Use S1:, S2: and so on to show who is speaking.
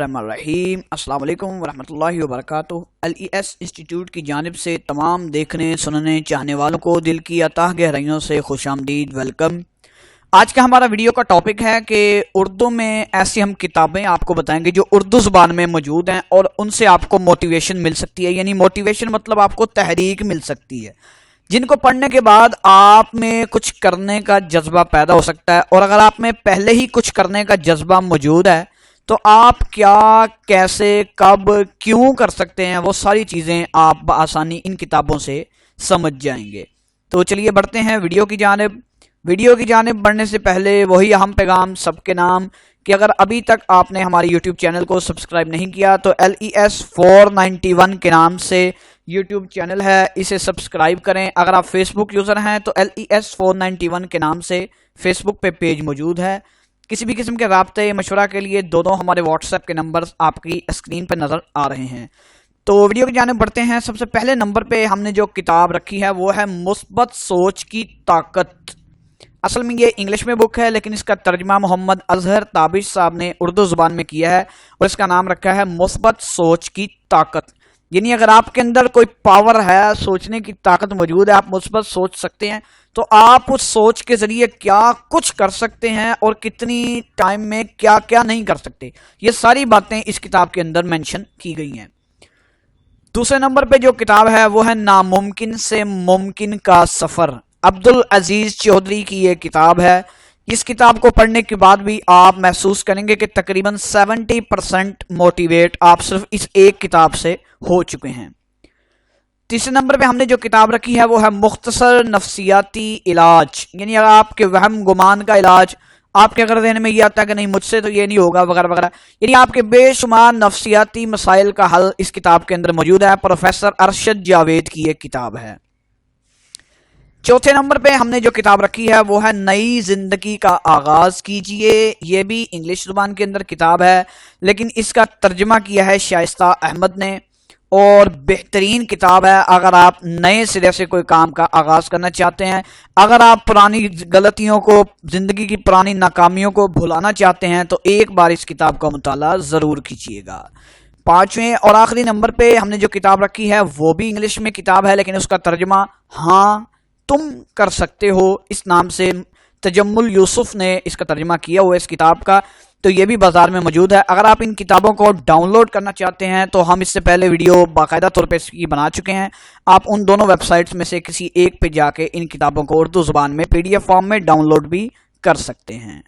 S1: الرحیم السلام علیکم ورحمۃ اللہ وبرکاتہ۔ LES انسٹیٹیوٹ کی جانب سے تمام دیکھنے سننے چاہنے والوں کو دل کی اتاہ گہرائیوں سے خوش آمدید، ویلکم۔ آج کا ہمارا ویڈیو کا ٹاپک ہے کہ اردو میں ایسی ہم کتابیں آپ کو بتائیں گے جو اردو زبان میں موجود ہیں اور ان سے آپ کو موٹیویشن مل سکتی ہے، یعنی موٹیویشن مطلب آپ کو تحریک مل سکتی ہے، جن کو پڑھنے کے بعد آپ میں کچھ کرنے کا جذبہ پیدا ہو سکتا ہے۔ اور اگر آپ میں پہلے ہی کچھ کرنے کا جذبہ موجود ہے تو آپ کیا، کیسے، کب، کیوں کر سکتے ہیں، وہ ساری چیزیں آپ بآسانی ان کتابوں سے سمجھ جائیں گے۔ تو چلیے بڑھتے ہیں ویڈیو کی جانب۔ ویڈیو کی جانب بڑھنے سے پہلے وہی اہم پیغام سب کے نام کہ اگر ابھی تک آپ نے ہماری یوٹیوب چینل کو سبسکرائب نہیں کیا تو LES 491 کے نام سے یوٹیوب چینل ہے، اسے سبسکرائب کریں۔ اگر آپ فیس بک یوزر ہیں تو LES 491 کے نام سے فیس بک پہ پیج موجود ہے۔ کسی بھی قسم کے رابطے مشورہ کے لیے دونوں ہمارے واٹس ایپ کے نمبر آپ کی اسکرین پہ نظر آ رہے ہیں۔ تو ویڈیو کی جانب بڑھتے ہیں۔ سب سے پہلے نمبر پہ ہم نے جو کتاب رکھی ہے وہ ہے مثبت سوچ کی طاقت۔ اصل میں یہ انگلش میں بک ہے لیکن اس کا ترجمہ محمد اظہر تابش صاحب نے اردو زبان میں کیا ہے اور اس کا نام رکھا ہے مثبت سوچ کی طاقت۔ یعنی اگر آپ کے اندر کوئی پاور ہے، سوچنے کی طاقت موجود ہے، آپ مثبت سوچ سکتے ہیں، تو آپ اس سوچ کے ذریعے کیا کچھ کر سکتے ہیں اور کتنی ٹائم میں کیا کیا نہیں کر سکتے، یہ ساری باتیں اس کتاب کے اندر مینشن کی گئی ہیں۔ دوسرے نمبر پہ جو کتاب ہے وہ ہے ناممکن سے ممکن کا سفر۔ عبدالعزیز چودھری کی یہ کتاب ہے۔ اس کتاب کو پڑھنے کے بعد بھی آپ محسوس کریں گے کہ تقریباً 70% موٹیویٹ آپ صرف اس ایک کتاب سے ہو چکے ہیں۔ تیسرے نمبر پہ ہم نے جو کتاب رکھی ہے وہ ہے مختصر نفسیاتی علاج، یعنی اگر آپ کے وہم گمان کا علاج، آپ کے اگر ذہن میں یہ آتا ہے کہ نہیں مجھ سے تو یہ نہیں ہوگا وغیرہ وغیرہ، یعنی آپ کے بے شمار نفسیاتی مسائل کا حل اس کتاب کے اندر موجود ہے۔ پروفیسر ارشد جاوید کی یہ کتاب ہے۔ چوتھے نمبر پہ ہم نے جو کتاب رکھی ہے وہ ہے نئی زندگی کا آغاز کیجئے۔ یہ بھی انگلش زبان کے اندر کتاب ہے لیکن اس کا ترجمہ کیا ہے شائستہ احمد نے، اور بہترین کتاب ہے اگر آپ نئے سرے سے کوئی کام کا آغاز کرنا چاہتے ہیں، اگر آپ پرانی غلطیوں کو، زندگی کی پرانی ناکامیوں کو بھلانا چاہتے ہیں تو ایک بار اس کتاب کا مطالعہ ضرور کیجیے گا۔ پانچویں اور آخری نمبر پہ ہم نے جو کتاب رکھی ہے وہ بھی انگلش میں کتاب ہے لیکن اس کا ترجمہ ہاں تم کر سکتے ہو، اس نام سے تجمل یوسف نے اس کا ترجمہ کیا ہوا ہے اس کتاب کا، تو یہ بھی بازار میں موجود ہے۔ اگر آپ ان کتابوں کو ڈاؤن لوڈ کرنا چاہتے ہیں تو ہم اس سے پہلے ویڈیو باقاعدہ طور پہ اس کی بنا چکے ہیں، آپ ان دونوں ویب سائٹس میں سے کسی ایک پہ جا کے ان کتابوں کو اردو زبان میں PDF فارم میں ڈاؤن لوڈ بھی کر سکتے ہیں۔